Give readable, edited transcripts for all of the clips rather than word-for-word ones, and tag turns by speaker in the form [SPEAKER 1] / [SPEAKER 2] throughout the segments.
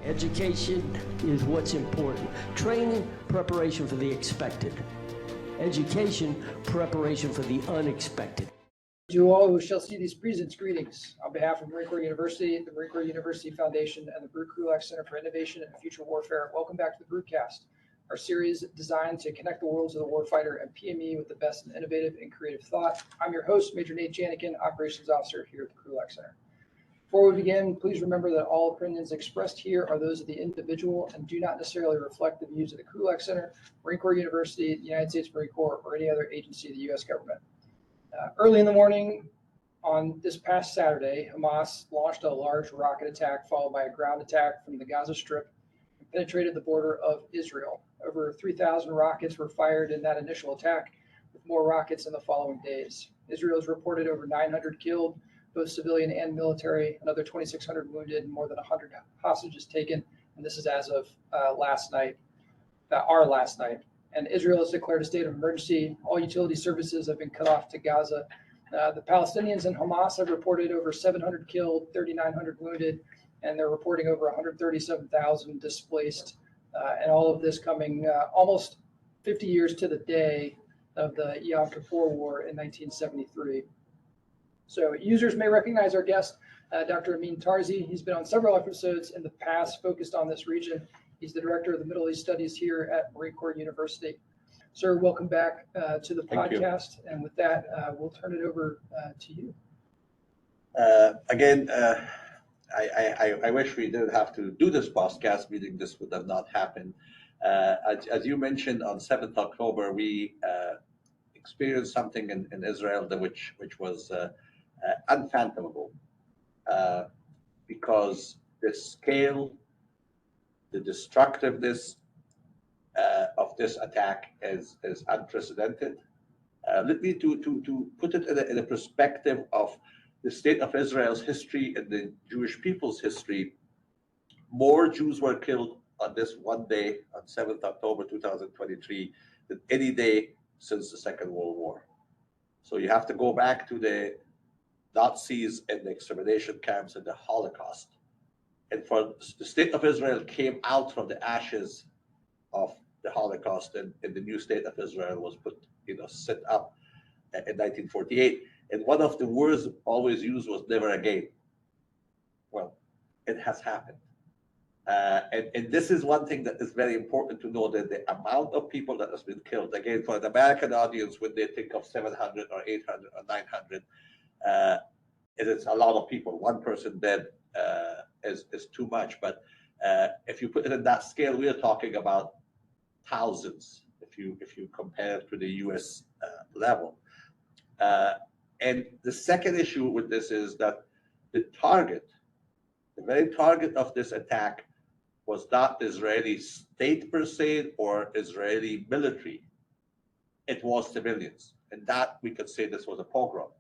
[SPEAKER 1] Education is what's important. Training, preparation for the expected. Education, preparation for the unexpected.
[SPEAKER 2] To all who shall see these presents, greetings. On behalf of Marine Corps University, the Marine Corps University Foundation, and the Krulak Center for Innovation and Future Warfare, welcome back to the Brewcast, our series designed to connect the worlds of the warfighter and PME with the best in innovative and creative thought. I'm your host, Major Nate Janikin, Operations Officer here at the Krulak Center. Before we begin, please remember that all opinions expressed here are those of the individual and do not necessarily reflect the views of the Krulak Center, Marine Corps University, the United States Marine Corps, or any other agency of the U.S. government. Early in the morning on this past Saturday, Hamas launched a large rocket attack followed by a ground attack from the Gaza Strip and penetrated the border of Israel. Over 3,000 rockets were fired in that initial attack, with more rockets in the following days. Israel has reported over 900 killed, both civilian and military, another 2,600 wounded, and more than 100 hostages taken. And this is as of our last night. And Israel has declared a state of emergency. All utility services have been cut off to Gaza. The Palestinians and Hamas have reported over 700 killed, 3,900 wounded, and they're reporting over 137,000 displaced. And all of this coming almost 50 years to the day of the Yom Kippur War in 1973. So users may recognize our guest, Dr. Amin Tarzi. He's been on several episodes in the past focused on this region. He's the director of the Middle East Studies here at Marine Corps University. Sir, welcome back to the podcast. And with that, we'll turn it over to you.
[SPEAKER 3] Again, I wish we didn't have to do this podcast, meaning this would have not happened. As you mentioned, on 7th October, we experienced something in Israel which was unfathomable because the scale, the destructiveness of this attack is unprecedented. Let me to put it in a perspective of the state of Israel's history and the Jewish people's history. More Jews were killed on this one day, on 7th October 2023, than any day since the Second World War. So you have to go back to the Nazis and the extermination camps and the Holocaust. And for the state of Israel came out from the ashes of the Holocaust, and the new state of Israel was set up in 1948. And one of the words always used was never again. Well, it has happened. And this is one thing that is very important to know, that the amount of people that has been killed, again, for an American audience, when they think of 700 or 800 or 900, it is a lot of people. One person dead is too much. But if you put it in that scale, we are talking about thousands if you compare it to the U.S. level. And the second issue with this is that the very target of this attack was not Israeli state per se or Israeli military. It was civilians. And that we could say this was a pogrom,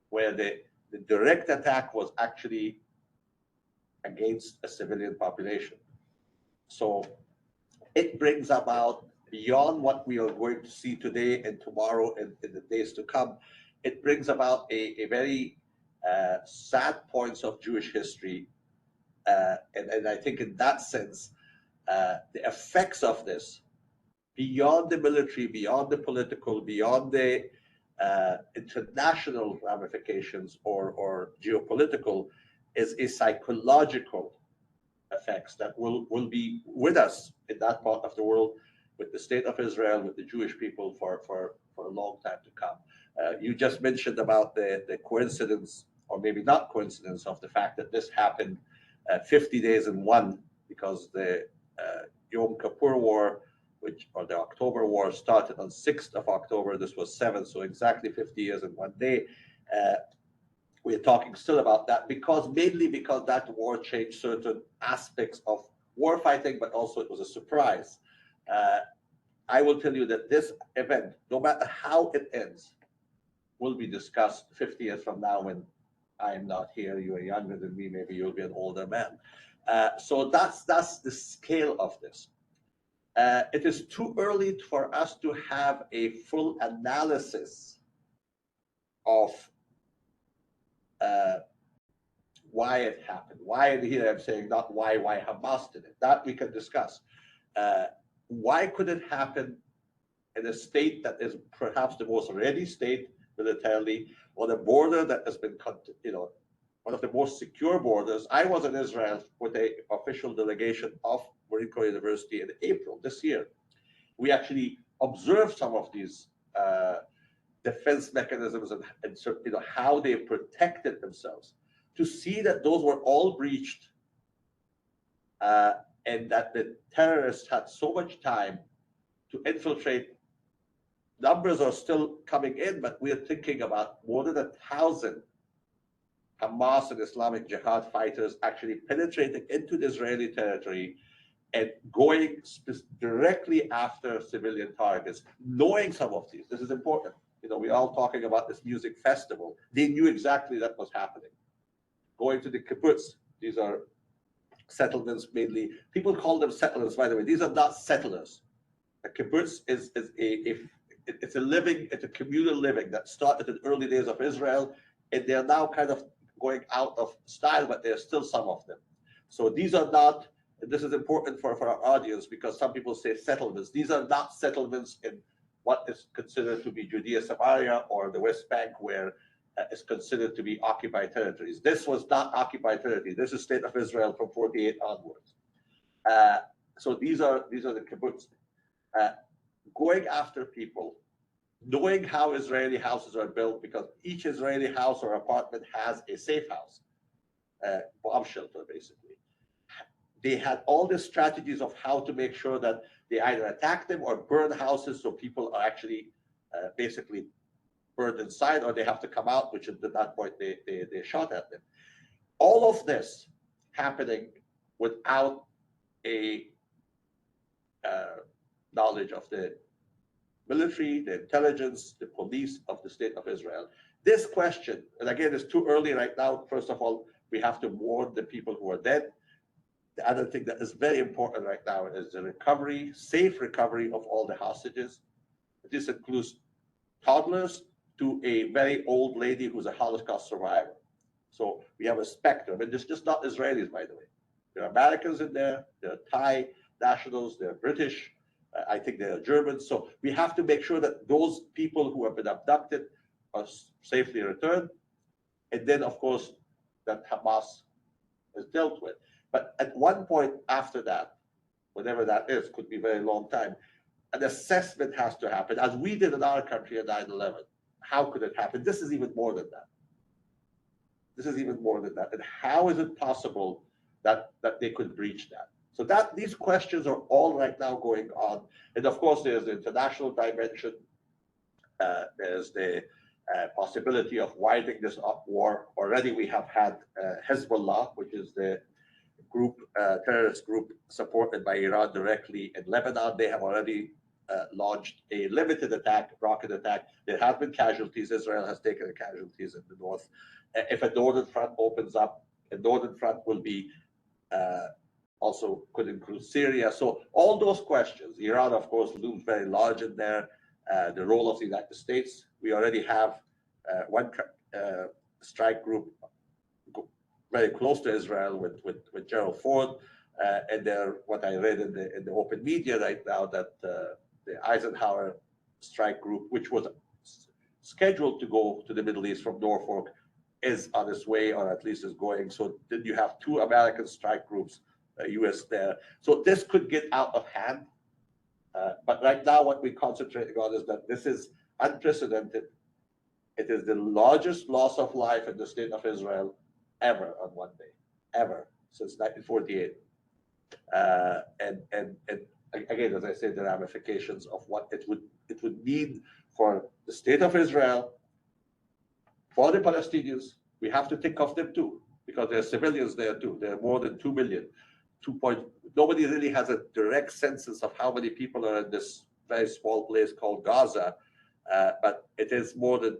[SPEAKER 3] where the direct attack was actually against a civilian population. So it brings about, beyond what we are going to see today and tomorrow and in the days to come, it brings about a very sad points of Jewish history. And I think in that sense, the effects of this, beyond the military, beyond the political, beyond the international ramifications or geopolitical, is a psychological effects that will be with us in that part of the world, with the state of Israel, with the Jewish people for a long time to come. You just mentioned about the coincidence, or maybe not coincidence, of the fact that this happened 50 days in one, because the Yom Kippur War, or the October War, started on 6th of October. This was 7th, so exactly 50 years in one day. We're talking still about that mainly because that war changed certain aspects of war fighting, but also it was a surprise. I will tell you that this event, no matter how it ends, will be discussed 50 years from now when I am not here. You are younger than me. Maybe you'll be an older man. So that's the scale of this. It is too early for us to have a full analysis of why it happened. Why, and here I'm saying not why Hamas did it. That we can discuss. Why could it happen in a state that is perhaps the most ready state militarily, on a border that has been, one of the most secure borders? I was in Israel with an official delegation of Marine Corps University in April this year. We actually observed some of these defense mechanisms and how they protected themselves. To see that those were all breached, and that the terrorists had so much time to infiltrate. Numbers are still coming in, but we're thinking about more than 1,000 Hamas and Islamic Jihad fighters actually penetrating into the Israeli territory and going directly after civilian targets, knowing some of these. This is important. We're all talking about this music festival. They knew exactly that was happening. Going to the kibbutz, these are settlements mainly. People call them settlers, by the way. These are not settlers. A kibbutz is it's a communal living that started in the early days of Israel, and they're now kind of going out of style, but there's still some of them. So these are not, this is important for our audience, because some people say settlements. These are not settlements in what is considered to be Judea, Samaria, or the West Bank, where is considered to be occupied territories. This was not occupied territory. This is state of Israel from 48 onwards. So these are the kibbutz. Going after people, knowing how Israeli houses are built, because each Israeli house or apartment has a safe house, bomb shelter, basically. They had all the strategies of how to make sure that they either attack them or burn houses, so people are actually basically burned inside, or they have to come out, which at that point they shot at them. All of this happening without a knowledge of the military, the intelligence, the police of the state of Israel. This question, and again, it's too early right now. First of all, we have to mourn the people who are dead. The other thing that is very important right now is the recovery, safe recovery of all the hostages. This includes toddlers to a very old lady who's a Holocaust survivor. So we have a spectrum, and it's just not Israelis, by the way. There are Americans in there, there are Thai nationals, there are British, I think there are Germans. So we have to make sure that those people who have been abducted are safely returned. And then, of course, that Hamas is dealt with. But at one point after that, whatever that is, could be a very long time, an assessment has to happen, as we did in our country at 9/11. How could it happen? This is even more than that. This is even more than that. And how is it possible that they could breach that? So that these questions are all right now going on. And of course, there's the international dimension. There's the possibility of widening this war. Already we have had Hezbollah, which is the group, terrorist group supported by Iran directly in Lebanon. They have already launched a limited attack, rocket attack. There have been casualties. Israel has taken casualties in the north. If a northern front opens up, a northern front will be also could include Syria. So all those questions, Iran, of course, looms very large in there. The role of the United States. We already have one strike group very close to Israel with Gerald Ford, and there, what I read in the open media right now, that the Eisenhower strike group, which was scheduled to go to the Middle East from Norfolk, is on its way, or at least is going. So then you have two American strike groups, U.S. there. So this could get out of hand. But right now, what we're concentrating on is that this is unprecedented. It is the largest loss of life in the state of Israel ever on one day, ever since 1948. And again, as I said, the ramifications of what it would mean for the state of Israel, for the Palestinians. We have to think of them too, because there are civilians there too. There are more than 2 million. Nobody really has a direct census of how many people are in this very small place called Gaza, but it is more than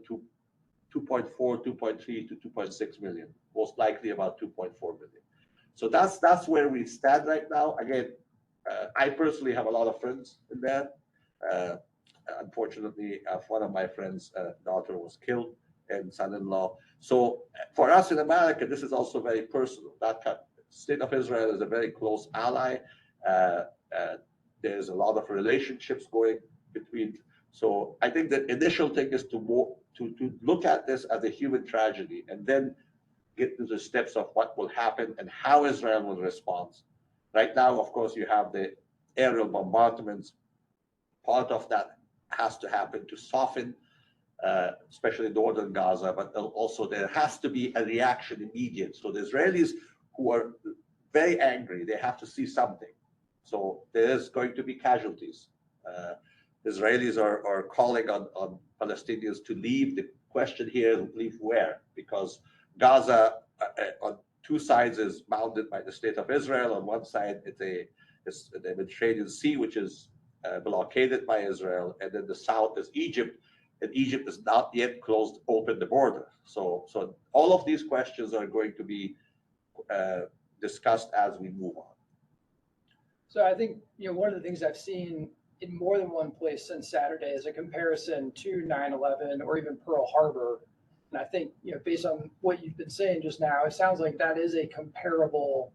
[SPEAKER 3] 2.4, 2.3 to 2.6 million, most likely about 2.4 million. So that's where we stand right now. Again, I personally have a lot of friends in there. Unfortunately, one of my friends' daughter was killed and son-in-law. So for us in America, this is also very personal. That State of Israel is a very close ally. There's a lot of relationships going between. So I think the initial thing is to look at this as a human tragedy and then get to the steps of what will happen and how Israel will respond. Right now, of course, you have the aerial bombardments. Part of that has to happen to soften, especially northern Gaza, but also there has to be a reaction immediate. So the Israelis who are very angry, they have to see something. So there is going to be casualties. Israelis are calling on Palestinians to leave. The question here is leave where? Because Gaza on two sides is bounded by the State of Israel. On one side, it's the Mediterranean Sea, which is blockaded by Israel, and then the south is Egypt, and Egypt is not yet opened the border. So all of these questions are going to be discussed as we move on.
[SPEAKER 2] So I think, one of the things I've seen in more than one place since Saturday is a comparison to 9/11 or even Pearl Harbor. And I think, based on what you've been saying just now, it sounds like that is a comparable,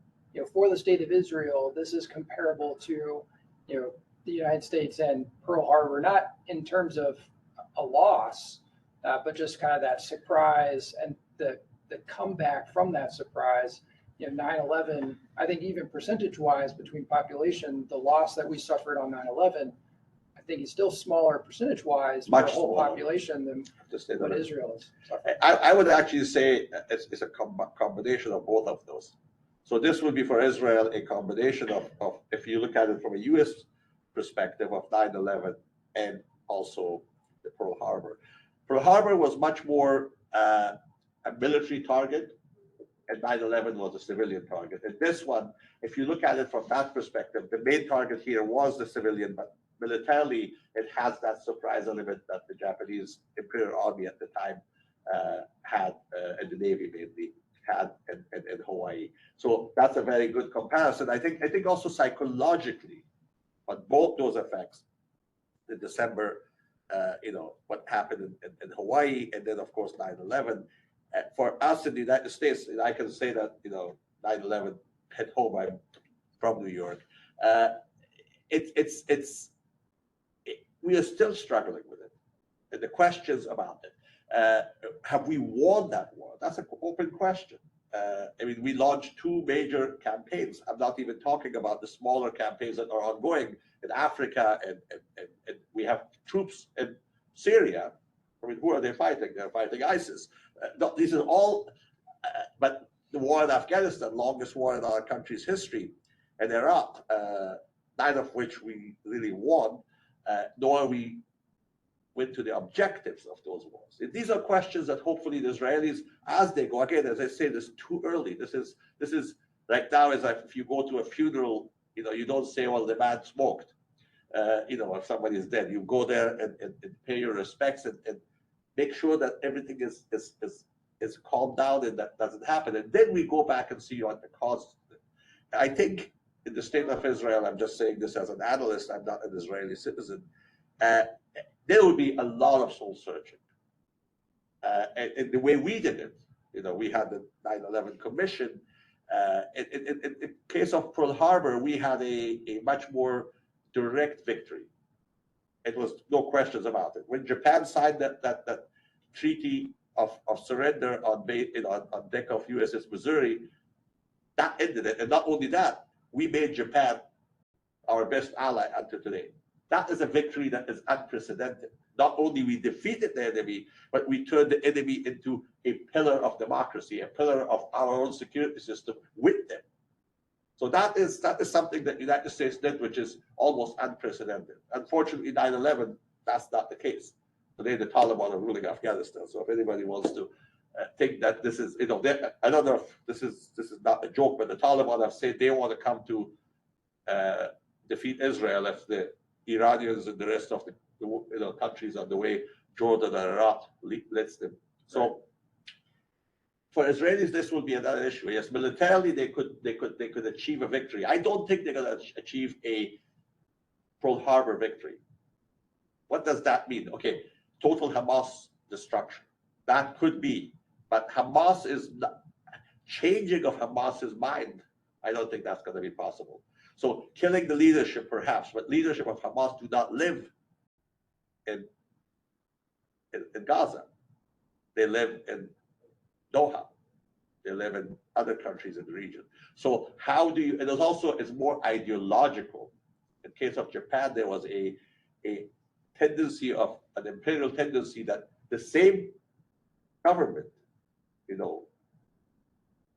[SPEAKER 2] for the state of Israel, this is comparable to, the United States and Pearl Harbor, not in terms of a loss, but just kind of that surprise and the comeback from that surprise. 9/11, I think even percentage-wise between population, the loss that we suffered on 9/11, I think is still smaller percentage-wise for the whole population than what Israel is suffering.
[SPEAKER 3] I would actually say it's a combination of both of those. So this would be for Israel a combination of if you look at it from a U.S. perspective of 9/11 and also the Pearl Harbor. Pearl Harbor was much more a military target, and 9/11 was a civilian target. And this one, if you look at it from that perspective, the main target here was the civilian, but militarily, it has that surprise element that the Japanese Imperial Army at the time had, and the Navy mainly had in Hawaii. So that's a very good comparison. I think also psychologically, on both those effects, the December, what happened in Hawaii, and then of course 9/11. For us in the United States, I can say that 9/11 hit home. I'm from New York. We are still struggling with it, and the questions about it. Have we won that war? That's an open question. We launched two major campaigns. I'm not even talking about the smaller campaigns that are ongoing in Africa, and we have troops in Syria. Who are they fighting? They're fighting ISIS. These are all, but the war in Afghanistan, longest war in our country's history, and Iraq, neither of which we really won, nor we went to the objectives of those wars. These are questions that hopefully the Israelis, as they go, again, as I say, this is too early. This is right now, as if you go to a funeral, you don't say, well, the man smoked. If somebody is dead, you go there and pay your respects and make sure that everything is calmed down and that doesn't happen. And then we go back and see what the cause. I think in the state of Israel, I'm just saying this as an analyst, I'm not an Israeli citizen, there will be a lot of soul searching. And the way we did it, we had the 9/11 Commission. In case of Pearl Harbor, we had a much more direct victory. It was no questions about it. When Japan signed that treaty of surrender on deck of USS Missouri, that ended it. And not only that, we made Japan our best ally until today. That is a victory that is unprecedented. Not only we defeated the enemy, but we turned the enemy into a pillar of democracy, a pillar of our own security system with them. So that is something that the United States did, which is almost unprecedented. Unfortunately, 9/11, that's not the case. Today, the Taliban are ruling Afghanistan. So if anybody wants to think that this is, I don't know if this is not a joke, but the Taliban have said they want to come to defeat Israel if the Iranians and the rest of the countries on the way, Jordan and Iraq, lets them. So for Israelis, this will be another issue. Yes, militarily they could achieve a victory. I don't think they're going to achieve a Pearl Harbor victory. What does that mean? Okay, total Hamas destruction. That could be. But Hamas is not, changing of Hamas's mind. I don't think that's going to be possible. So killing the leadership, perhaps, but leadership of Hamas do not live in Gaza. They live in Doha. They live in other countries in the region. So how do you, and there's also, it's more ideological. In case of Japan, there was a tendency of an imperial tendency that the same government, you know,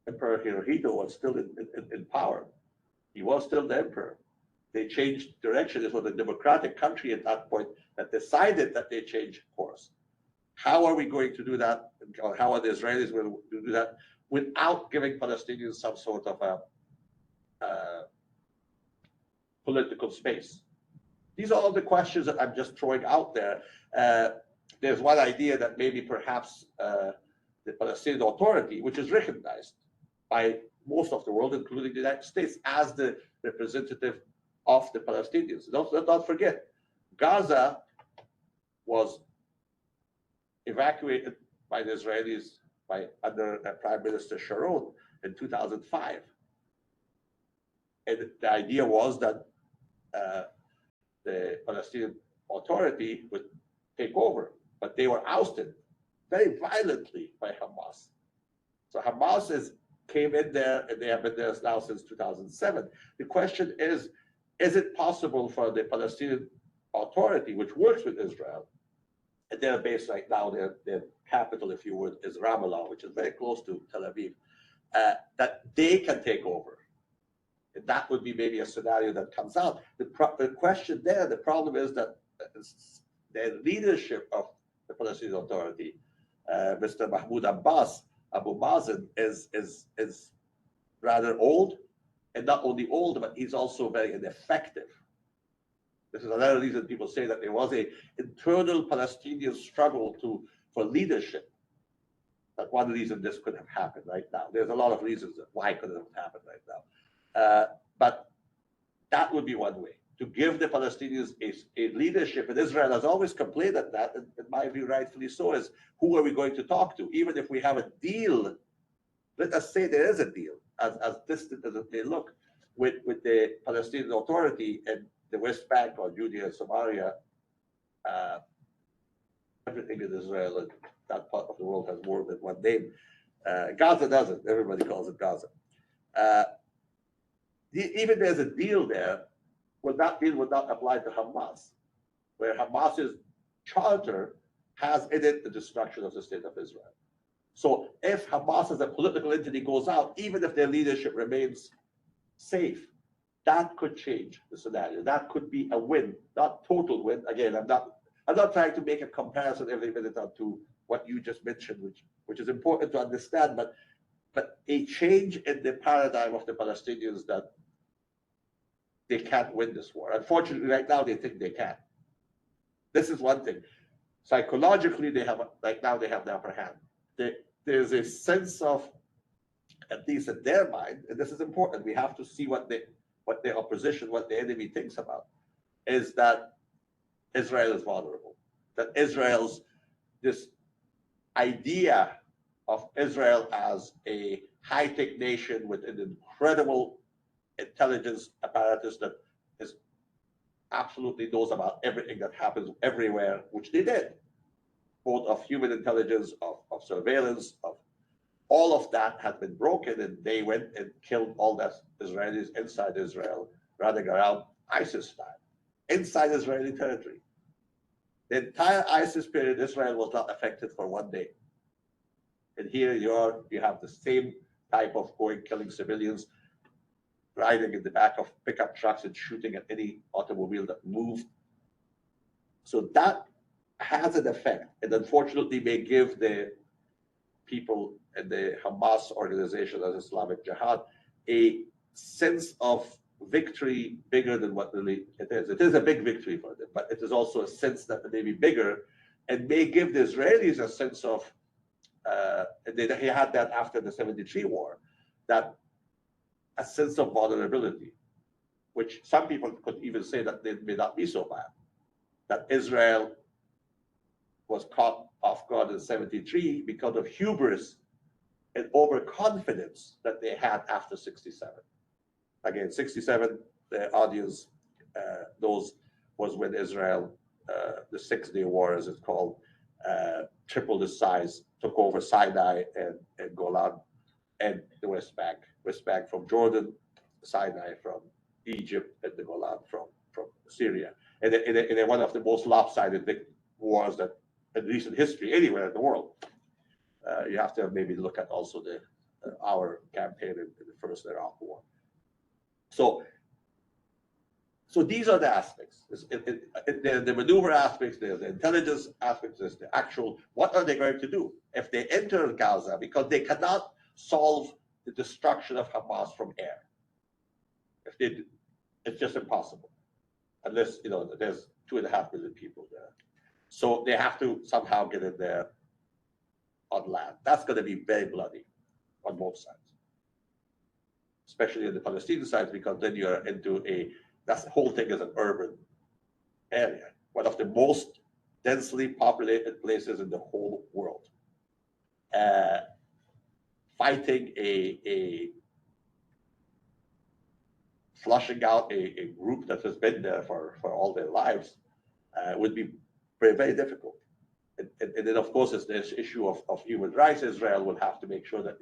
[SPEAKER 3] Emperor Hirohito was still in power. He was still the emperor. They changed direction. It was a democratic country at that point that decided that they changed course. How are we going to do that? Or how are the Israelis going to do that without giving Palestinians some sort of a political space? These are all the questions that I'm just throwing out there. There's one idea that maybe perhaps the Palestinian Authority, which is recognized by most of the world, including the United States, as the representative of the Palestinians. Let's not forget, Gaza was evacuated by the Israelis under Prime Minister Sharon in 2005. And the idea was that the Palestinian Authority would take over, but they were ousted very violently by Hamas. So Hamas came in there, and they have been there now since 2007. The question is it possible for the Palestinian Authority, which works with Israel, and they're based right now, their capital, if you would, is Ramallah, which is very close to Tel Aviv, that they can take over? And that would be maybe a scenario that comes out. The question there, the problem is that the leadership of the Palestinian Authority, Mr. Mahmoud Abbas, Abu Mazen, is rather old, and not only old, but he's also very ineffective. This is another reason people say that there was an internal Palestinian struggle for leadership. That's one reason this could have happened right now. There's a lot of reasons why it could have happened right now. But that would be one way, to give the Palestinians a leadership. And Israel has always complained at that, and in my view, rightfully so, is who are we going to talk to? Even if we have a deal, let us say there is a deal, as distant as it may look, with the Palestinian Authority and the West Bank or Judea and Samaria. Everything in Israel and that part of the world has more than one name. Gaza doesn't. Everybody calls it Gaza. Even there's a deal there, well, that deal would not apply to Hamas, where Hamas's charter has in it the destruction of the state of Israel. So if Hamas as a political entity goes out, even if their leadership remains safe, that could change the scenario. That could be a win, not total win. Again, I'm not trying to make a comparison every minute to what you just mentioned, which is important to understand, but a change in the paradigm of the Palestinians that they can't win this war. Unfortunately, right now they think they can. This is one thing. Psychologically, they have the upper hand. There's a sense of, at least in their mind, and this is important. We have to see what their opposition, what the enemy thinks about, is that Israel is vulnerable. That this idea of Israel as a high-tech nation with an incredible intelligence apparatus that absolutely knows about everything that happens everywhere, which they did, both of human intelligence, of surveillance, of all of that had been broken, and they went and killed all the Israelis inside Israel, running around ISIS style, inside Israeli territory. The entire ISIS period, Israel was not affected for one day. And here you have the same type of killing civilians, riding in the back of pickup trucks and shooting at any automobile that moved. So that has an effect, and unfortunately may give the people in the Hamas organization as Islamic Jihad a sense of victory bigger than what really it is. It is a big victory for them, but it is also a sense that it may be bigger and may give the Israelis a sense of, he had that after the 73 war, that a sense of vulnerability, which some people could even say that they may not be so bad, that Israel was caught off guard in 73 because of hubris and overconfidence that they had after 67. Again, 67, the audience knows, was when Israel, the 6-day war, as it's called, tripled its size, took over Sinai and Golan and the West Bank. West Bank from Jordan, Sinai from Egypt, and the Golan from Syria. And in one of the most lopsided wars that in recent history anywhere in the world. You have to maybe look at also our campaign in the first Iraq war. So these are the aspects. The maneuver aspects, there's the intelligence aspects, there's the actual, what are they going to do if they enter Gaza, because they cannot solve the destruction of Hamas from air. If they do, it's just impossible, unless, there's 2.5 million people there. So they have to somehow get in there on land. That's going to be very bloody on both sides, especially in the Palestinian side, because then you're into the whole thing is an urban area, one of the most densely populated places in the whole world. Fighting flushing out a group that has been there for all their lives would be very, very difficult. And then, of course, it's this issue of human rights. Israel will have to make sure that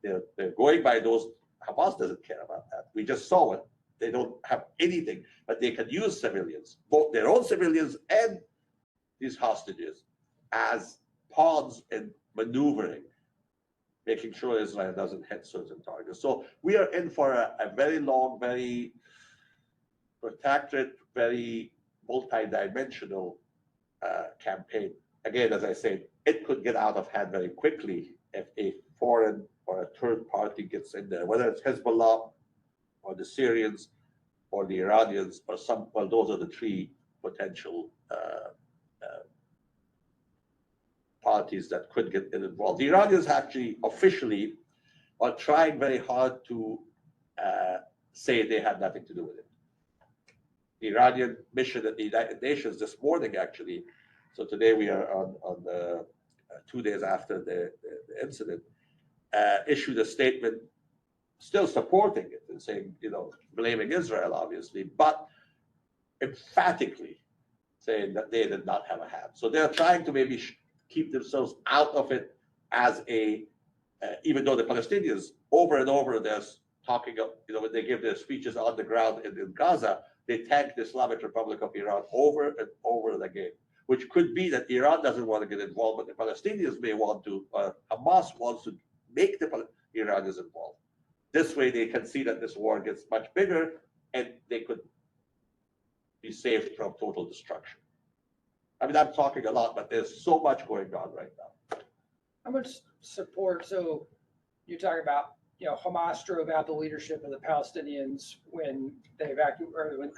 [SPEAKER 3] they're going by those. Hamas doesn't care about that. We just saw it. They don't have anything, but they can use civilians, both their own civilians and these hostages, as pawns in maneuvering, making sure Israel doesn't hit certain targets. So we are in for a very long, very protracted, very multi-dimensional campaign. Again, as I said, it could get out of hand very quickly if a foreign or a third party gets in there, whether it's Hezbollah or the Syrians or the Iranians or those are the three potential parties that could get involved. The Iranians actually officially are trying very hard to say they had nothing to do with it. The Iranian mission at the United Nations this morning, actually, so today we are on the 2 days after the incident, issued a statement still supporting it and saying, blaming Israel, obviously, but emphatically saying that they did not have a hand. So they're trying to maybe keep themselves out of it as even though the Palestinians over and over they're talking of, when they give their speeches on the ground in Gaza, they thank the Islamic Republic of Iran over and over again, which could be that Iran doesn't want to get involved, but the Palestinians may want to, or Hamas wants to make the Iranians involved. This way they can see that this war gets much bigger and they could be saved from total destruction. I mean, I'm talking a lot, but there's so much going on right now.
[SPEAKER 2] How much support? So you talk about, Hamas drove out the leadership of the Palestinians when when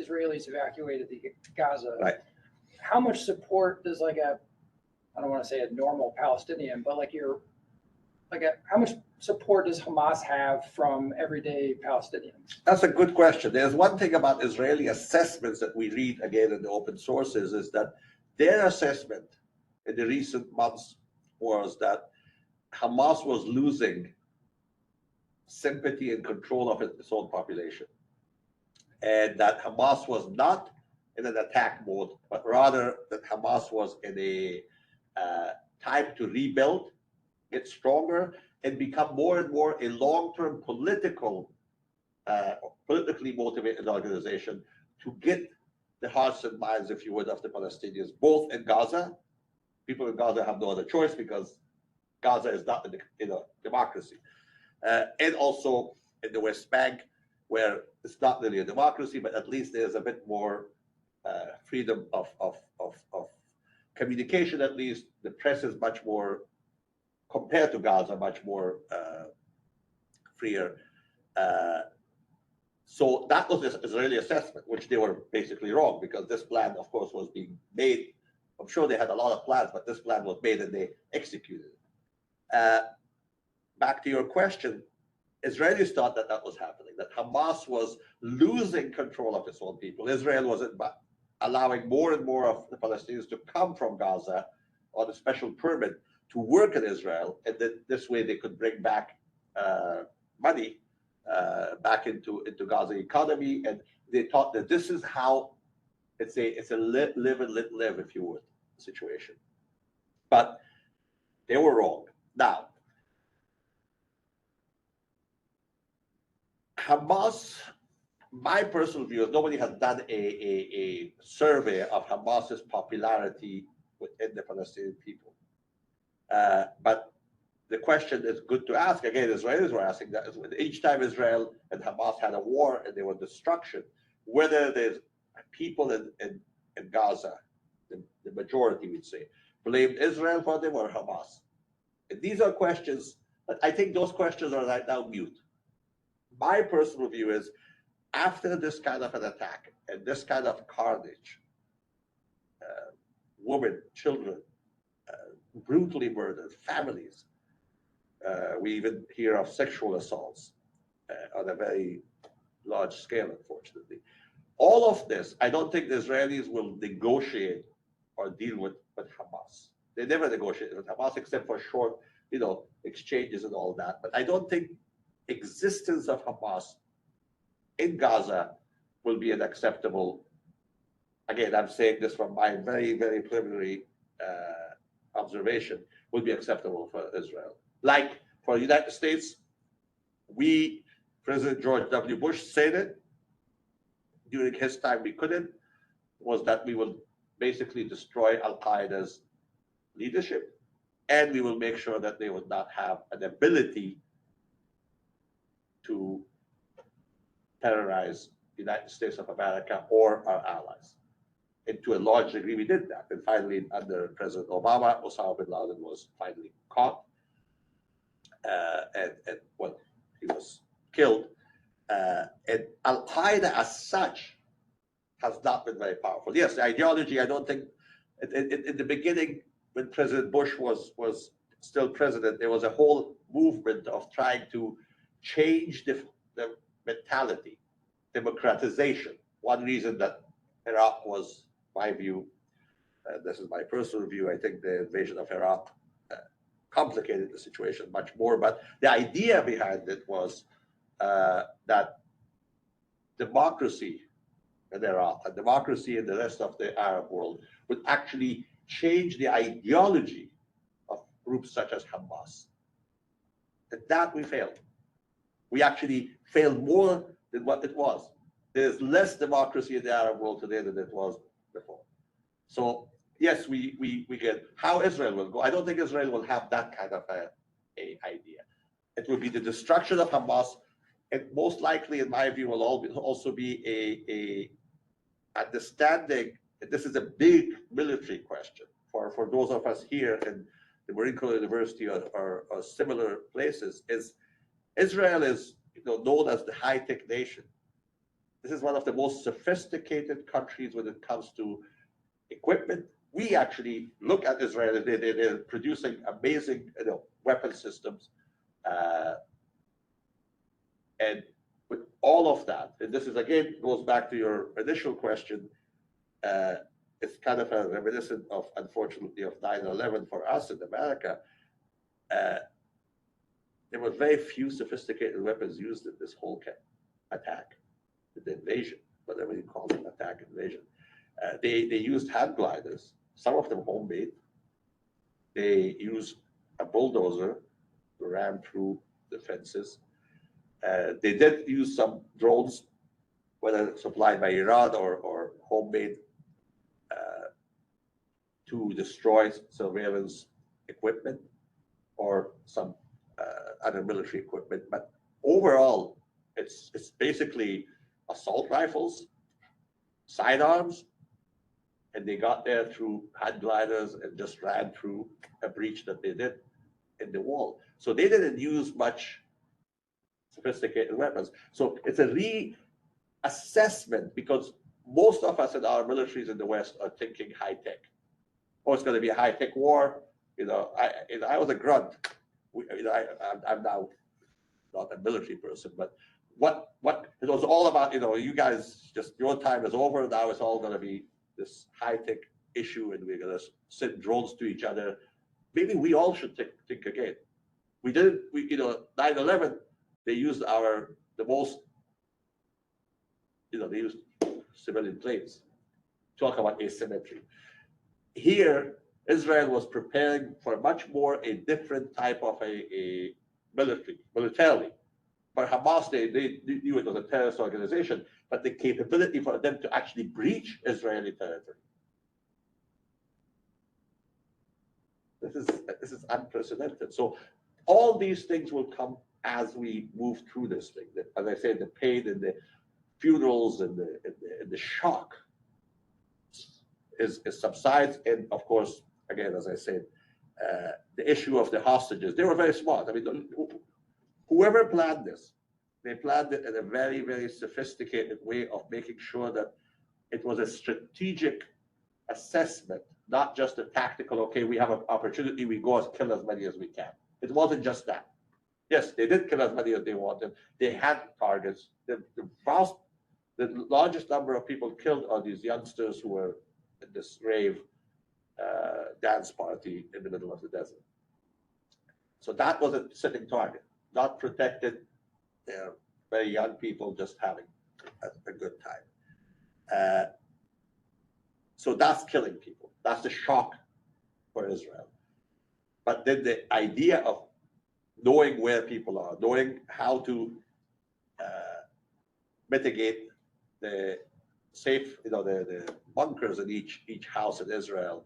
[SPEAKER 2] Israelis evacuated the Gaza.
[SPEAKER 3] Right.
[SPEAKER 2] How much support does I don't want to say a normal Palestinian, but how much support does Hamas have from everyday Palestinians?
[SPEAKER 3] That's a good question. There's one thing about Israeli assessments that we read again in the open sources is that their assessment in the recent months was that Hamas was losing sympathy and control of its own population, and that Hamas was not in an attack mode, but rather that Hamas was in a time to rebuild, get stronger, and become more and more a long-term politically motivated organization to get the hearts and minds, if you would, of the Palestinians, both in Gaza. People in Gaza have no other choice because Gaza is not a democracy. And also in the West Bank, where it's not really a democracy, but at least there's a bit more freedom of communication. At least the press is much more, compared to Gaza, much more freer. So that was the Israeli assessment, which they were basically wrong, because this plan, of course, was being made. I'm sure they had a lot of plans, but this plan was made and they executed it. Back to your question, Israelis thought that was happening, that Hamas was losing control of its own people. Israel was allowing more and more of the Palestinians to come from Gaza on a special permit to work in Israel, and then this way they could bring back money back into Gaza economy, and they thought that this is how it's a live and let live, if you would, situation. But they were wrong. Now, Hamas, my personal view is nobody has done a survey of Hamas's popularity within the Palestinian people. But the question is good to ask. Again, Israelis were asking that each time Israel and Hamas had a war and there was destruction, whether there's people in Gaza, the majority would say, blamed Israel for them or Hamas. And these are questions, but I think those questions are right now mute. My personal view is after this kind of an attack and this kind of carnage, women, children, brutally murdered, families, we even hear of sexual assaults on a very large scale, unfortunately. All of this, I don't think the Israelis will negotiate or deal with Hamas. They never negotiate with Hamas except for short, exchanges and all that. But I don't think existence of Hamas in Gaza will be an acceptable. Again, I'm saying this from my very, very preliminary observation, will be acceptable for Israel. Like for the United States, President George W. Bush said it during his time, we couldn't, was that we will basically destroy Al-Qaeda's leadership, and we will make sure that they would not have an ability to terrorize the United States of America or our allies. And to a large degree, we did that. And finally, under President Obama, Osama bin Laden was finally caught, and well, he was killed. And Al-Qaeda as such has not been very powerful. Yes, the ideology, I don't think, in the beginning, when President Bush was still president, there was a whole movement of trying to change the mentality, democratization. One reason that Iraq was, my view, this is my personal view, I think the invasion of Iraq complicated the situation much more, but the idea behind it was that democracy in Iraq and democracy in the rest of the Arab world would actually change the ideology of groups such as Hamas. And that we failed. We actually failed more than what it was. There's less democracy in the Arab world today than it was before. So yes, we get how Israel will go. I don't think Israel will have that kind of a idea. It will be the destruction of Hamas. It most likely, in my view, will also be a understanding that this is a big military question for those of us here in the Marine Corps University or similar places. Is Israel is known as the high-tech nation. This is one of the most sophisticated countries when it comes to equipment. We actually look at Israel; they're producing amazing weapon systems. And with all of that, and this is again goes back to your initial question, it's kind of a reminiscent of, unfortunately, of 9/11 for us in America. There were very few sophisticated weapons used in this whole attack, the invasion, whatever you call it, attack, invasion. They used hand gliders, some of them homemade. They used a bulldozer to ram through the fences. They did use some drones, whether supplied by Iran or homemade, to destroy surveillance equipment or some other military equipment. But overall, it's basically assault rifles, sidearms, and they got there through hand gliders and just ran through a breach that they did in the wall. So they didn't use much sophisticated weapons. So it's a reassessment, because most of us in our militaries in the West are thinking high tech. Oh, it's going to be a high tech war. I was a grunt. I'm now not a military person, but what it was all about. You guys, just your time is over. Now it's all going to be this high tech issue and we're going to send drones to each other, maybe we all should think again. We didn't, 9/11, they used the most, they used civilian planes. Talk about asymmetry. Here, Israel was preparing for much more a different type of a militarily. For Hamas, they knew it was a terrorist organization, but the capability for them to actually breach Israeli territory. This is unprecedented. So all these things will come as we move through this thing. As I said, the pain and the funerals and the shock is subsides. And of course, again, as I said, the issue of the hostages, they were very smart. I mean, whoever planned this, they planned it in a very, very sophisticated way of making sure that it was a strategic assessment, not just a tactical, okay, we have an opportunity, we go and kill as many as we can. It wasn't just that. Yes, they did kill as many as they wanted. They had targets. The largest number of people killed are these youngsters who were in this rave dance party in the middle of the desert. So that was a sitting target, not protected. They're very young people just having a good time. So that's killing people. That's the shock for Israel. But then the idea of knowing where people are, knowing how to mitigate the safe, the bunkers in each house in Israel,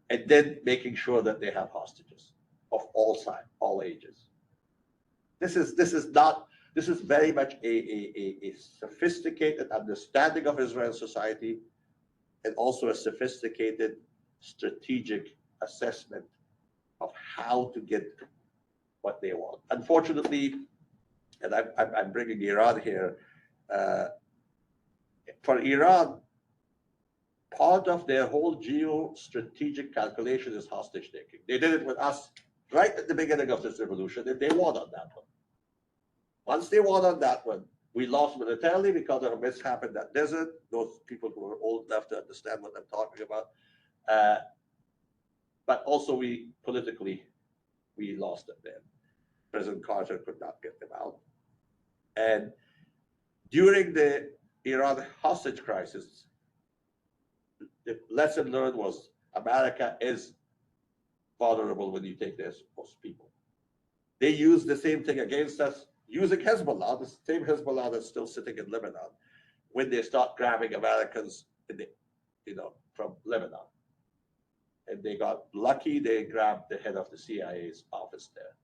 [SPEAKER 3] and then making sure that they have hostages of all sides, all ages. This is very much a sophisticated understanding of Israel's society, and also a sophisticated strategic assessment of how to get what they want. Unfortunately, and I'm bringing Iran here, for Iran, part of their whole geostrategic calculation is hostage taking. They did it with us right at the beginning of this revolution, and they won on that one. Once they won on that one, we lost militarily because of a mishap in that desert. Those people who are old enough to understand what I'm talking about. But also politically, we lost them there. President Carter could not get them out. And during the Iran hostage crisis, the lesson learned was America is vulnerable when you take those people. They used the same thing against us, using Hezbollah, the same Hezbollah that's still sitting in Lebanon, when they start grabbing Americans from Lebanon. And they got lucky, they grabbed the head of the CIA's office there,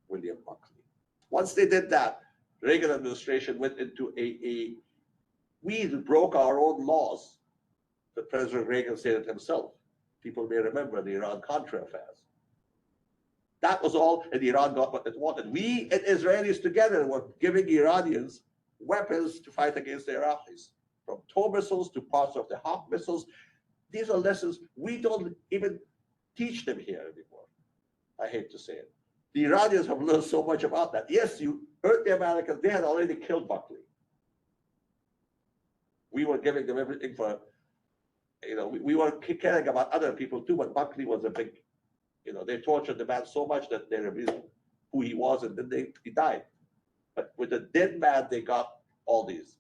[SPEAKER 3] William Buckley. Once they did that, Reagan administration went into we broke our own laws. But President Reagan said it himself. People may remember the Iran-Contra affairs. That was all, and Iran got what it wanted. We and Israelis together were giving Iranians weapons to fight against the Iraqis, from TOW missiles to parts of the Hawk missiles. These are lessons we don't even teach them here anymore. I hate to say it. The Iranians have learned so much about that. Yes, you hurt the Americans. They had already killed Buckley. We were giving them everything for, we were caring about other people too, but Buckley was a big, they tortured the man so much that they revealed who he was, and then he died. But with a dead man, they got all these.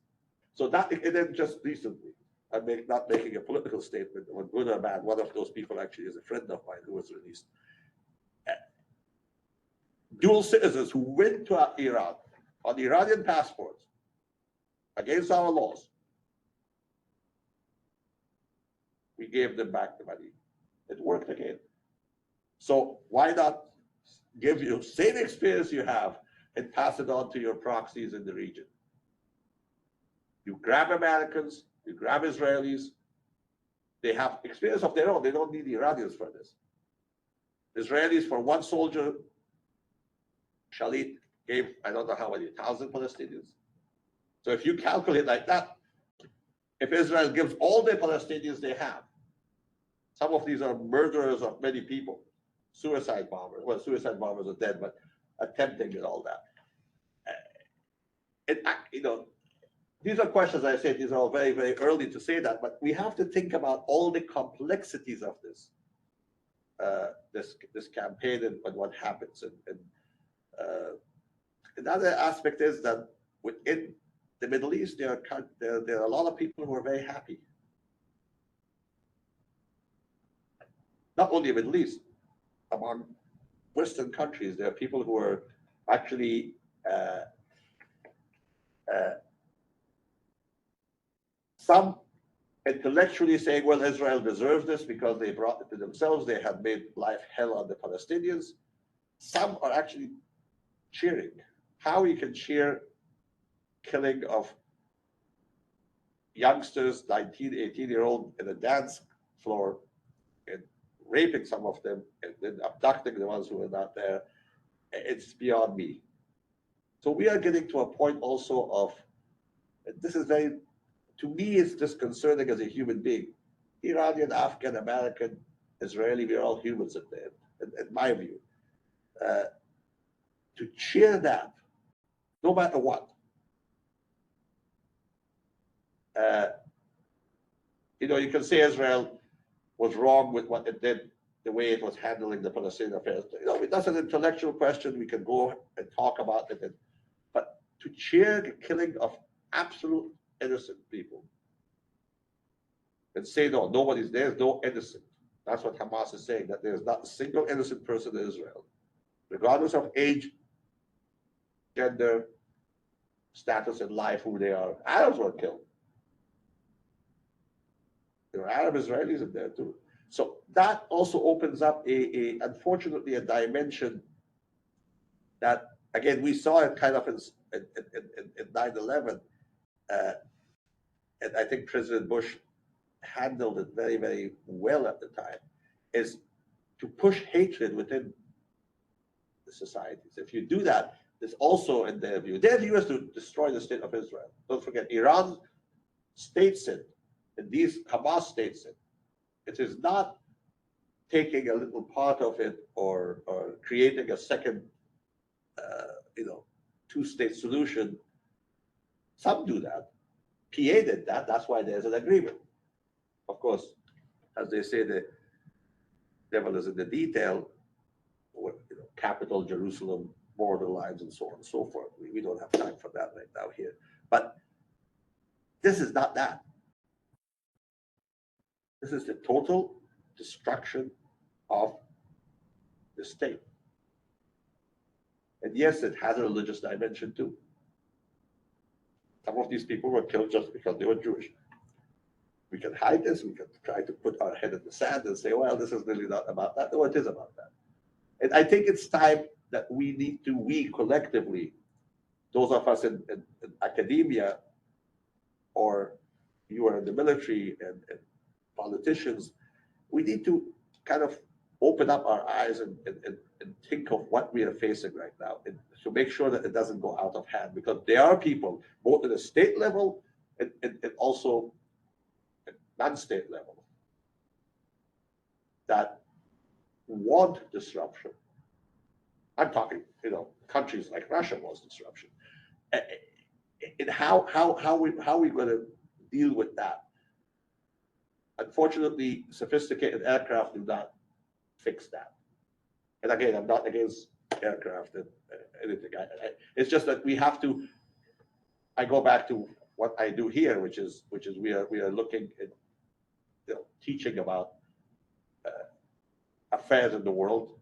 [SPEAKER 3] So that, and then just recently, I'm not making a political statement, or good or bad, one of those people actually is a friend of mine who was released. Dual citizens who went to Iran on Iranian passports against our laws, we gave them back the money. It worked again. So why not give you same experience you have and pass it on to your proxies in the region? You grab Americans, you grab Israelis. They have experience of their own. They don't need the Iranians for this. Israelis, for one soldier, Shalit gave, I don't know how many, 1,000 Palestinians. So if you calculate like that, if Israel gives all the Palestinians they have, some of these are murderers of many people, suicide bombers. Well, suicide bombers are dead, but attempting and all that. these are questions, I say, these are all very, very early to say that, but we have to think about all the complexities of this campaign and what happens. And another aspect is that within the Middle East, there are a lot of people who are very happy. Not only the Middle East, among Western countries, there are people who are actually some intellectually saying, well, Israel deserves this because they brought it to themselves. They have made life hell on the Palestinians. Some are actually cheering. How you can cheer killing of youngsters, 19, 18-year-old in a dance floor and raping some of them and then abducting the ones who are not there, it's beyond me. So we are getting to a point also of, this is very, to me, it's disconcerting as a human being. Iranian, Afghan, American, Israeli, we're all humans at the end, in my view. To cheer that, no matter what. You can say Israel was wrong with what it did, the way it was handling the Palestinian affairs. That's an intellectual question. We can go and talk about it. But to cheer the killing of absolute innocent people and say, no, there's no innocent. That's what Hamas is saying, that there's not a single innocent person in Israel, regardless of age, gender, status in life, who they are. Arabs were killed. There are Arab Israelis in there too. So that also opens up unfortunately, a dimension that, again, we saw it kind of in 9/11. And I think President Bush handled it very, very well at the time, is to push hatred within the societies. If you do that, there's also, in their view is to destroy the state of Israel. Don't forget, Iran states it, and these Hamas states it. It is not taking a little part of it or creating a second, two-state solution. Some do that. PA did that. That's why there's an agreement. Of course, as they say, the devil is in the detail. Capital, Jerusalem, border lines, and so on and so forth. We don't have time for that right now here. But this is not that. This is the total destruction of the state. And yes, it has a religious dimension too. Some of these people were killed just because they were Jewish. We can hide this. We can try to put our head in the sand and say, well, this is really not about that. No, it is about that. And I think it's time that we collectively, those of us in academia, or you are in the military and politicians, we need to kind of open up our eyes and think of what we are facing right now, and to make sure that it doesn't go out of hand, because there are people, both at the state level and also at non-state level, that want disruption. I'm talking, countries like Russia wants disruption. And how we going to deal with that? Unfortunately, sophisticated aircraft do not fix that. And again, I'm not against aircraft and anything. It's just that we have to. I go back to what I do here, which is we are looking at teaching about affairs in the world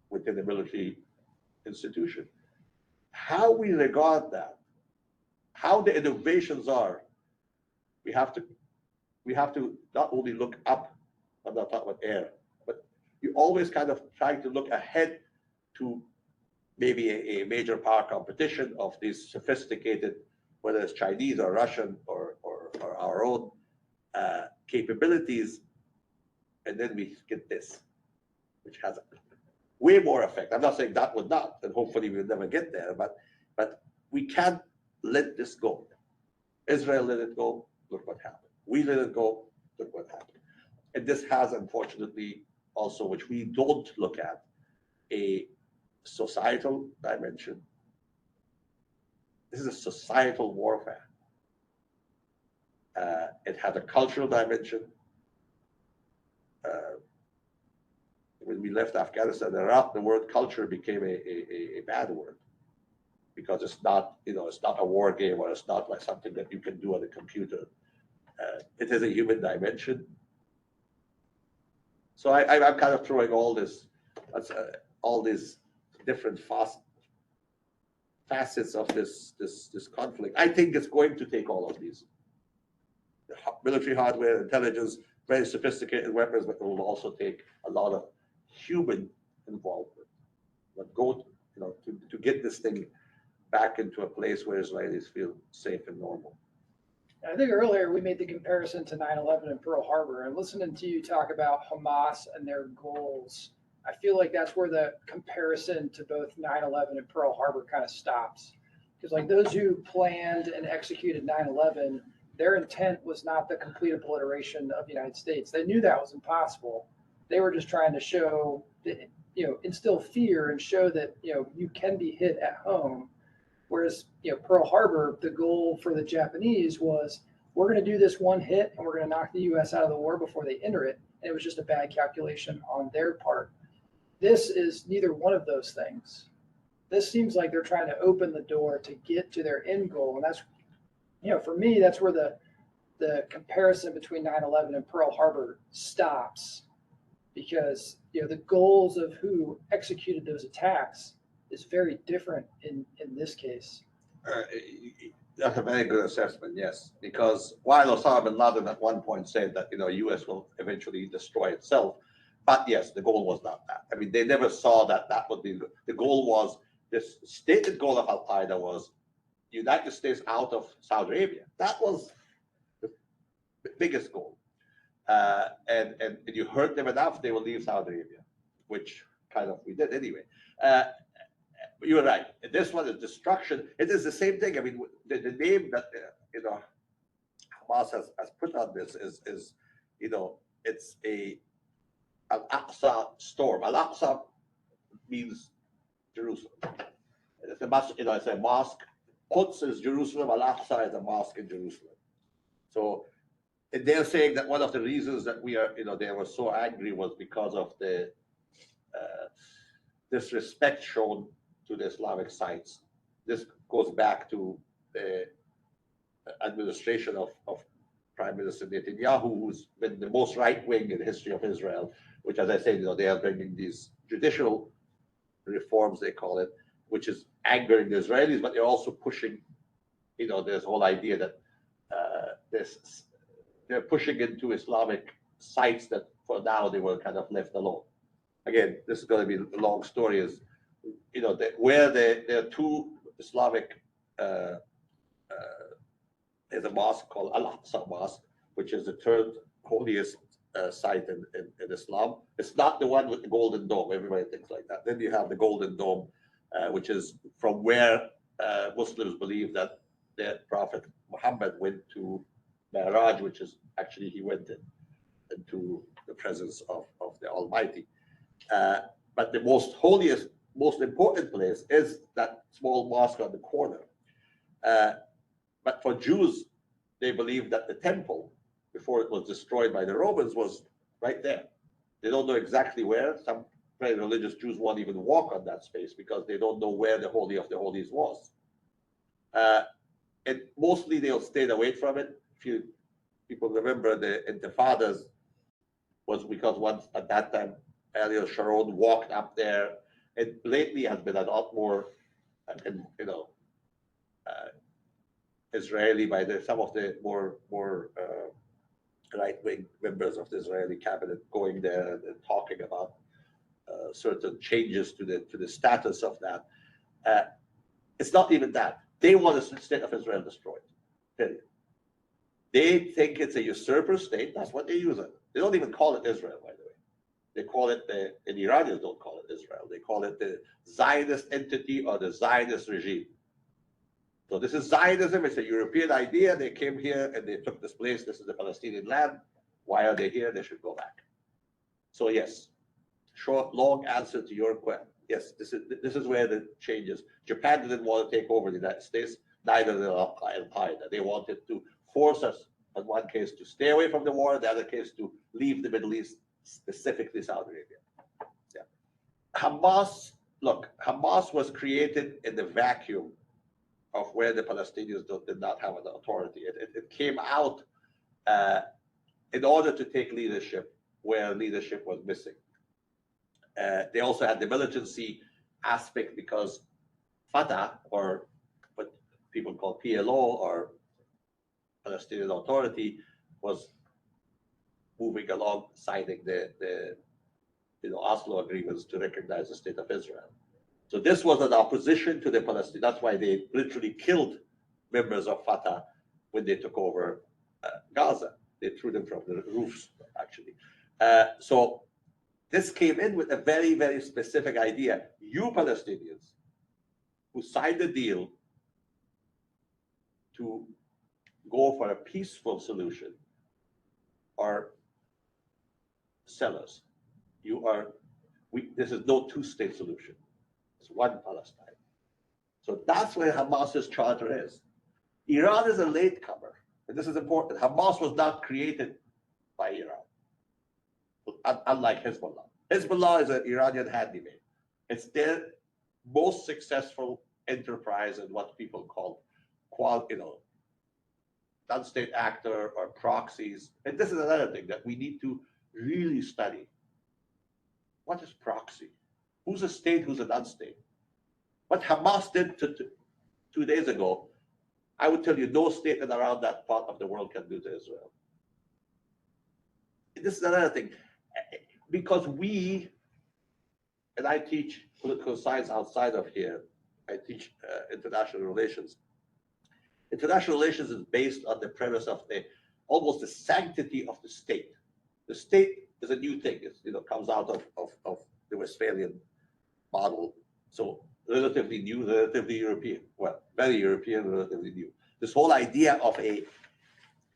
[SPEAKER 3] within the military institution. How we regard that, how the innovations are, we have to not only look up. I'm not talking about air, but you always kind of try to look ahead to maybe a major power competition of these sophisticated, whether it's Chinese or Russian or our own capabilities, and then we get this, which has way more effect. I'm not saying that would not, and hopefully we'll never get there, but we can't let this go. Israel let it go, look what happened. We let it go, look what happened. And this has, unfortunately, also, which we don't look at, a societal dimension. This is a societal warfare. It had a cultural dimension. When we left Afghanistan, the word culture became a bad word because it's not, it's not a war game, or it's not like something that you can do on a computer. It is a human dimension. So I'm kind of throwing all these different facets of this conflict. I think it's going to take all of these: military hardware, intelligence, very sophisticated weapons, but it will also take a lot of human involvement. But to get this thing back into a place where Israelis feel safe and normal.
[SPEAKER 2] I think earlier we made the comparison to 9/11 and Pearl Harbor, and listening to you talk about Hamas and their goals, I feel like that's where the comparison to both 9/11 and Pearl Harbor kind of stops. Because like those who planned and executed 9/11, their intent was not the complete obliteration of the United States. They knew that was impossible. They were just trying to show, instill fear and show that, you can be hit at home. Whereas, Pearl Harbor, the goal for the Japanese was, we're going to do this one hit and we're going to knock the U.S. out of the war before they enter it. And it was just a bad calculation on their part. This is neither one of those things. This seems like they're trying to open the door to get to their end goal. And that's, for me, that's where the comparison between 9/11 and Pearl Harbor stops. Because, the goals of who executed those attacks is very different in this case.
[SPEAKER 3] That's a very good assessment, yes. Because while Osama bin Laden at one point said that, U.S. will eventually destroy itself, but yes, the goal was not that. I mean, they never saw that would be the goal. Was this stated goal of Al Qaeda was United States out of Saudi Arabia. That was the biggest goal. And you hurt them enough, they will leave Saudi Arabia, which kind of we did anyway. You were right. This one is destruction. It is the same thing. I mean, the name that Hamas has put on this is it's a Al-Aqsa storm. Al-Aqsa means Jerusalem. It's a mosque. Quds is Jerusalem. Al-Aqsa is a mosque in Jerusalem. So they're saying that one of the reasons that they were so angry was because of the disrespect shown to the Islamic sites. This goes back to the administration of Prime Minister Netanyahu, who's been the most right-wing in the history of Israel, which, as I said, they are bringing these judicial reforms, they call it, which is angering the Israelis, but they're also pushing, this whole idea that they're pushing into Islamic sites that for now they were kind of left alone. Again, this is going to be a long story. Is where there are two Islamic. There's a mosque called Al-Aqsa Mosque, which is the third holiest site in Islam. It's not the one with the golden dome. Everybody thinks like that. Then you have the golden dome, which is from where Muslims believe that their Prophet Muhammad went to Mi'raj, which is actually he went into the presence of the Almighty. But the most holiest, most important place is that small mosque on the corner. But for Jews, they believe that the temple, before it was destroyed by the Romans, was right there. They don't know exactly where. Some very religious Jews won't even walk on that space because they don't know where the Holy of the Holies was. And mostly they'll stay away from it. If people remember, the Intifadas was because once at that time, Ariel Sharon walked up there. And lately has been a lot more, Israeli by some of the more right-wing members of the Israeli cabinet going there and talking about certain changes to the status of that. It's not even that. They want the state of Israel destroyed. Period. They think it's a usurper state. That's what they use it. They don't even call it Israel, by the way. They call it and the Iranians don't call it Israel. They call it the Zionist entity or the Zionist regime. So this is Zionism. It's a European idea. They came here and they took this place. This is the Palestinian land. Why are they here? They should go back. So yes, short, long answer to your question. Yes, this is where the changes. Japan didn't want to take over the United States. Neither did Al Qaeda. They wanted to force us In one case to stay away from the war, in the other case to leave the Middle East, specifically Saudi Arabia. Yeah. Hamas, look, Hamas was created in the vacuum of where the Palestinians did not have an authority. It came out in order to take leadership where leadership was missing. They also had the militancy aspect because Fatah, or what people call PLO, or Palestinian Authority, was moving along signing the Oslo agreements to recognize the state of Israel. So this was an opposition to the Palestinians. That's why they literally killed members of Fatah when they took over Gaza. They threw them from the roofs, actually. So this came in with a very, very specific idea. You Palestinians who signed the deal to go for a peaceful solution are sellers. This is no two-state solution. It's one Palestine. So that's where Hamas's charter is. Iran is a latecomer, and this is important. Hamas was not created by Iran, unlike Hezbollah. Hezbollah is an Iranian handyman. It's their most successful enterprise in what people call, non-state actor or proxies. And this is another thing that we need to really study. What is proxy? Who's a state, who's a non-state? What Hamas did 2 days ago, I would tell you no state in around that part of the world can do to Israel. This is another thing. Because and I teach political science outside of here, I teach international relations. International relations is based on the premise of almost the sanctity of the state. The state is a new thing. It comes out of the Westphalian model. So relatively new, relatively European. Well, very European, relatively new. This whole idea of a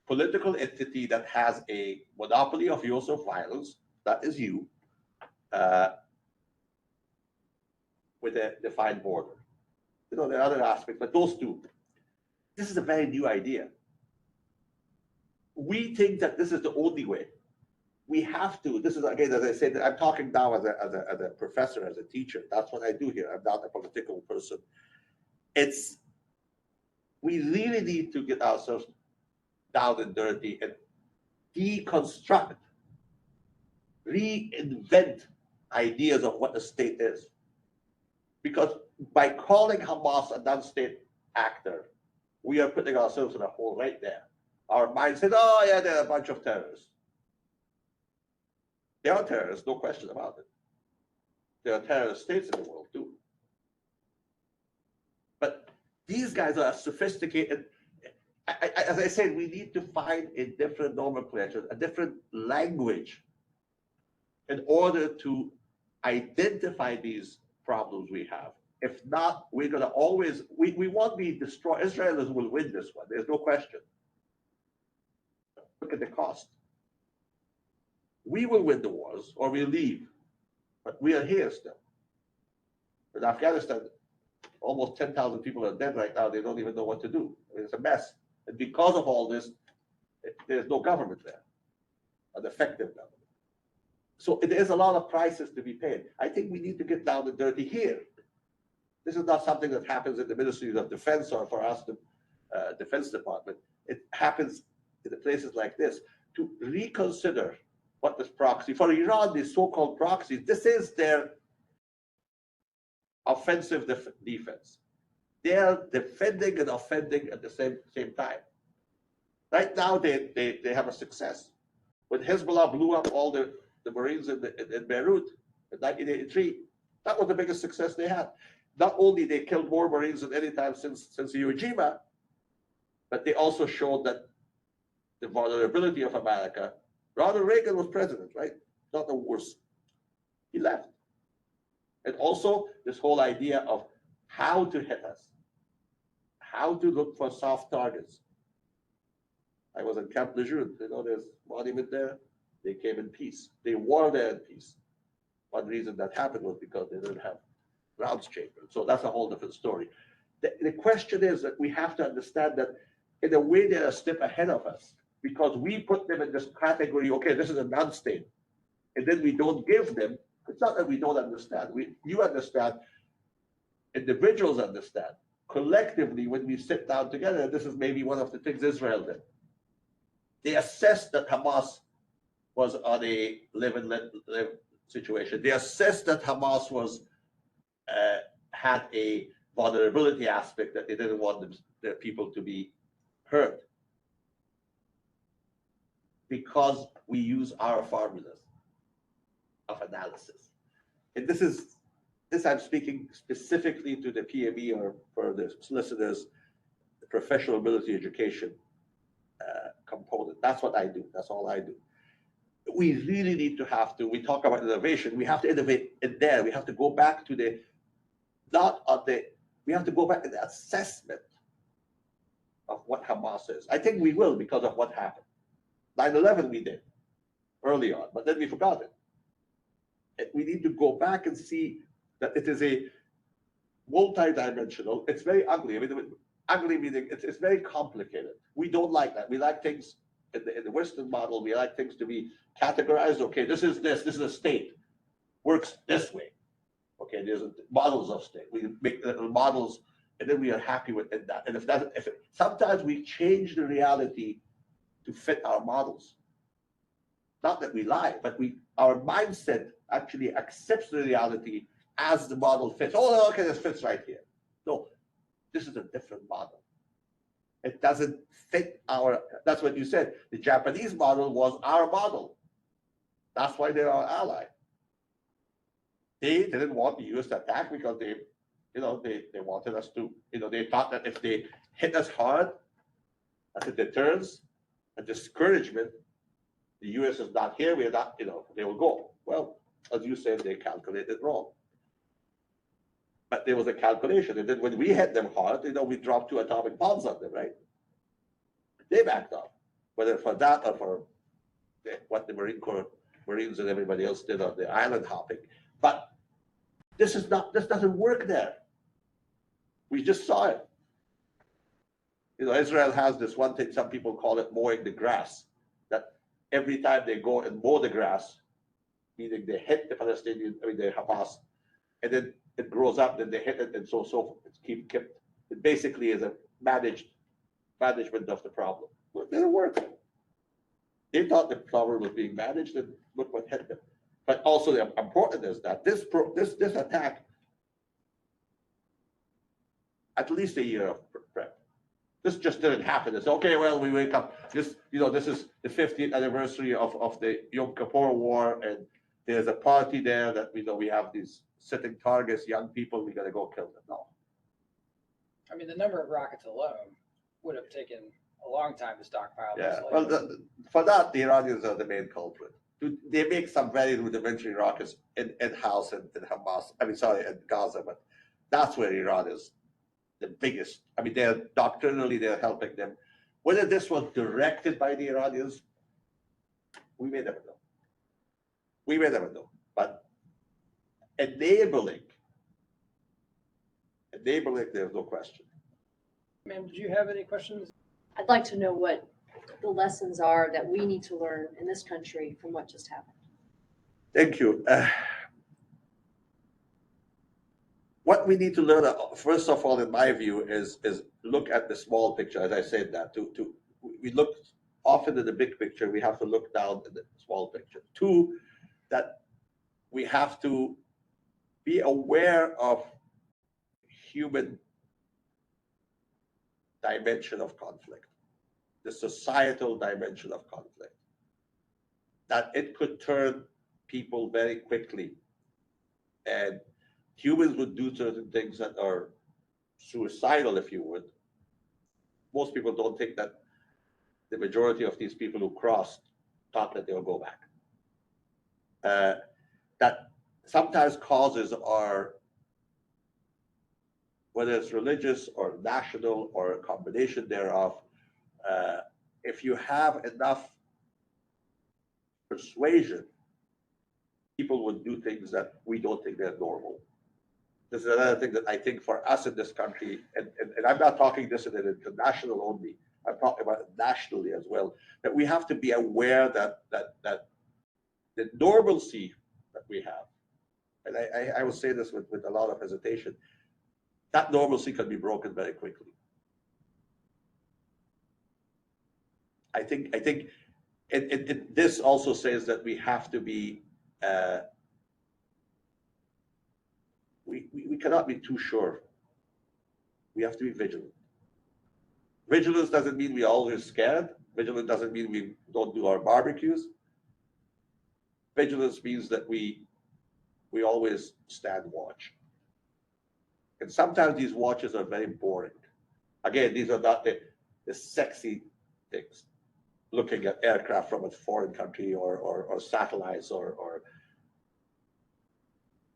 [SPEAKER 3] political entity that has a monopoly of use of violence, that is you, with a defined border. There are other aspects, but those two. This is a very new idea. We think that this is the only way. We have to. This is, again, as I said, I'm talking now as a professor, as a teacher. That's what I do here. I'm not a political person. We really need to get ourselves down and dirty and deconstruct, reinvent ideas of what a state is. Because by calling Hamas a non-state actor, we are putting ourselves in a hole right there. Our mind says, oh yeah, they're a bunch of terrorists. They are terrorists, no question about it. There are terrorist states in the world too. But these guys are sophisticated. As I said, we need to find a different nomenclature, a different language in order to identify these problems we have. If not, we're going to always, we won't be destroyed. Israelis will win this one. There's no question. Look at the cost. We will win the wars or we'll leave, but we are here still. In Afghanistan, almost 10,000 people are dead right now. They don't even know what to do. It's a mess. And because of all this, there's no government there, an effective government. So there's a lot of prices to be paid. I think we need to get down and dirty here. This is not something that happens in the Ministry of Defense or for us, the Defense Department. It happens in the places like this to reconsider what this proxy. For Iran, these so-called proxies, this is their offensive defense. They are defending and offending at the same time. Right now, they have a success. When Hezbollah blew up all the Marines in Beirut in 1983, that was the biggest success they had. Not only they killed more Marines than any time since Iwo Jima, but they also showed that the vulnerability of America. Ronald Reagan was president, right? Not the worst. He left. And also this whole idea of how to hit us, how to look for soft targets. I was in Camp Lejeune. There's a monument there. They came in peace. They were there in peace. One reason that happened was because they didn't have rounds chambered. So that's a whole different story. The question is that we have to understand that in a way they're a step ahead of us because we put them in this category, okay, this is a non-state, and then we don't give them. It's not that we don't understand. You understand, individuals understand. Collectively, when we sit down together, this is maybe one of the things Israel did. They assessed that Hamas was on a live and let live situation. They assessed that Hamas was had a vulnerability aspect that they didn't want their people to be hurt, because we use our formulas of analysis. And this I'm speaking specifically to the PME, or for the listeners, the professional military education component. That's what I do. That's all I do. We really need to, we talk about innovation, we have to innovate in there. We have to go back to we have to go back to the assessment of what Hamas is. I think we will, because of what happened. 9/11 we did early on, but then we forgot it. We need to go back and see that it is a multi-dimensional. It's very ugly. I mean, ugly meaning it's very complicated. We don't like that. We like things in the Western model. We like things to be categorized. Okay, this is a state, works this way. Okay, there's models of state. We make little models, and then we are happy with that. And sometimes we change the reality to fit our models. Not that we lie, but our mindset actually accepts the reality as the model fits. Oh, okay, this fits right here. No, this is a different model. It doesn't fit that's what you said. The Japanese model was our model. That's why they're our ally. They didn't want the US to attack because they wanted us to, they thought that if they hit us hard as a deterrence, a discouragement, the US is not here, we're not, they will go. Well, as you said, they calculated wrong. But there was a calculation. And then when we hit them hard, we dropped 2 atomic bombs on them, right? They backed off, whether for that or for what the Marines and everybody else did on the island hopping. But this doesn't work there. We just saw it. Israel has this one thing, some people call it mowing the grass, that every time they go and mow the grass, meaning they hit the the Hamas, and then it grows up, then they hit it, and so it's kept. It basically is a management of the problem. Well, it didn't work. They thought the problem was being managed, and look what hit them. But also the important is that this attack, at least a year of prep. This just didn't happen. It's okay, well, we wake up. This is the 50th anniversary of the Yom Kippur War, and there's a party there that we have these sitting targets, young people, we got to go kill them. No.
[SPEAKER 2] I mean, the number of rockets alone would have taken a long time to stockpile.
[SPEAKER 3] Yeah, well, for that, the Iranians are the main culprit. They make some very rudimentary rockets in-house in Hamas. In Gaza, but that's where Iran is the biggest. I mean, doctrinally, they're helping them. Whether this was directed by the Iranians, we may never know. We may never know. But enabling, there's no question.
[SPEAKER 2] Ma'am, did you have any questions?
[SPEAKER 4] I'd like to know what the lessons are that we need to learn in this country from what just happened.
[SPEAKER 3] Thank you. What we need to learn, first of all, in my view, is look at the small picture. As I said, that we look often in the big picture. We have to look down in the small picture. 2, that we have to be aware of human dimension of conflict, the societal dimension of conflict, that it could turn people very quickly, and humans would do certain things that are suicidal, if you would. Most people don't think that the majority of these people who crossed thought that they will go back. That sometimes causes are, whether it's religious or national or a combination thereof, if you have enough persuasion, people would do things that we don't think they're normal. This is another thing that I think for us in this country, and I'm not talking this in an international only, I'm talking about it nationally as well, that we have to be aware that the normalcy that we have, and I will say this with a lot of hesitation, that normalcy can be broken very quickly. I think this also says that we have to be, we cannot be too sure. We have to be vigilant. Vigilance doesn't mean we're always scared. Vigilance doesn't mean we don't do our barbecues. Vigilance means that we always stand watch. And sometimes these watches are very boring. Again, these are not the sexy things. Looking at aircraft from a foreign country or satellites or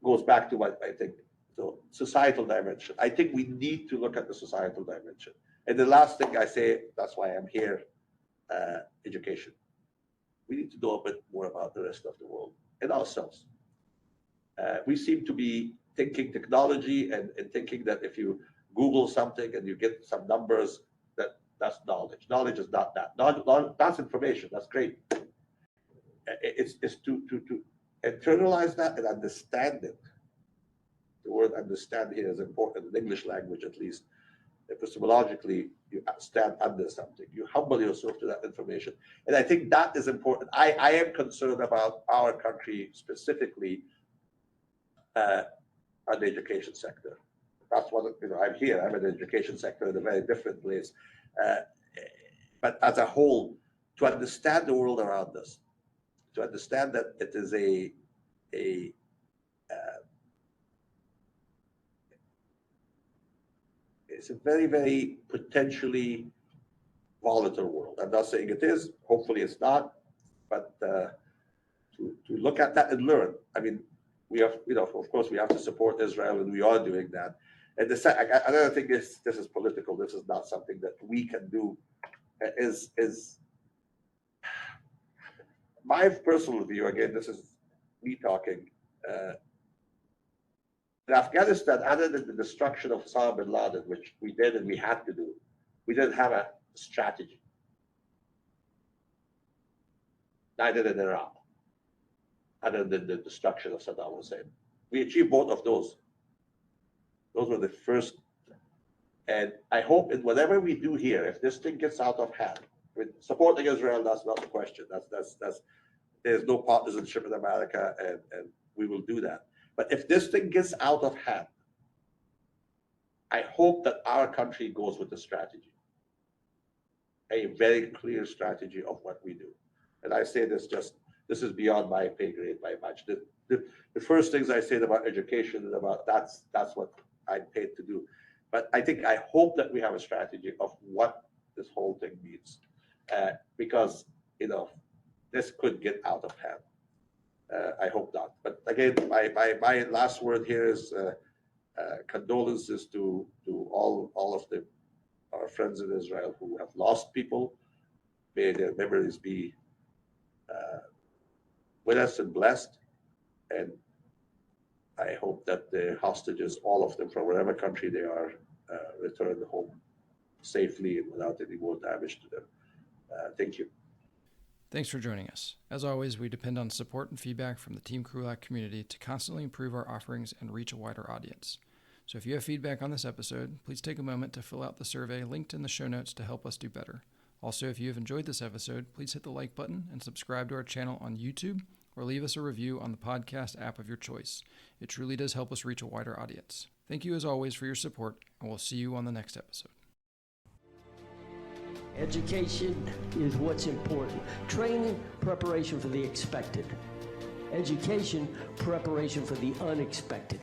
[SPEAKER 3] goes back to what I think, so societal dimension. I think we need to look at the societal dimension. And the last thing I say, that's why I'm here, education. We need to know a bit more about the rest of the world and ourselves. We seem to be thinking technology and thinking that if you Google something and you get some numbers, that's knowledge. Knowledge is not that. That's information. That's great. It's to internalize that and understand it. The word understand here is important in English language, at least. Epistemologically, you stand under something. You humble yourself to that information. And I think that is important. I am concerned about our country specifically on the education sector. That's what, I'm here. I'm in the education sector in a very different place. But as a whole, to understand the world around us, to understand that it is it's a very, very potentially volatile world. I'm not saying it is. Hopefully, it's not. But to look at that and learn. I mean, we have, of course, we have to support Israel, and we are doing that. And another thing is, this is political. This is not something that we can do. Is my personal view, again, this is me talking. In Afghanistan, other than the destruction of Osama bin Laden, which we did and we had to do, we didn't have a strategy. Neither did Iraq, other than the destruction of Saddam Hussein. We achieved both of those. Those were the first. And I hope in whatever we do here, if this thing gets out of hand, supporting Israel, that's not the question. There's no partisanship in America, and we will do that. But if this thing gets out of hand, I hope that our country goes with a strategy, a very clear strategy of what we do. And I say this is beyond my pay grade by much. The first things I said about education and about that's what I'm paid to do. But I hope that we have a strategy of what this whole thing means, because this could get out of hand. I hope not. But again, my last word here is condolences to all of our friends in Israel who have lost people. May their memories be with us and blessed. And I hope that the hostages, all of them from whatever country they are, return home safely and without any more damage to them. Thank you.
[SPEAKER 5] Thanks for joining us. As always, we depend on support and feedback from the Team Krulak community to constantly improve our offerings and reach a wider audience. So if you have feedback on this episode, please take a moment to fill out the survey linked in the show notes to help us do better. Also, if you have enjoyed this episode, please hit the like button and subscribe to our channel on YouTube, or leave us a review on the podcast app of your choice. It truly does help us reach a wider audience. Thank you as always for your support, and we'll see you on the next episode.
[SPEAKER 1] Education is what's important. Training, preparation for the expected. Education, preparation for the unexpected.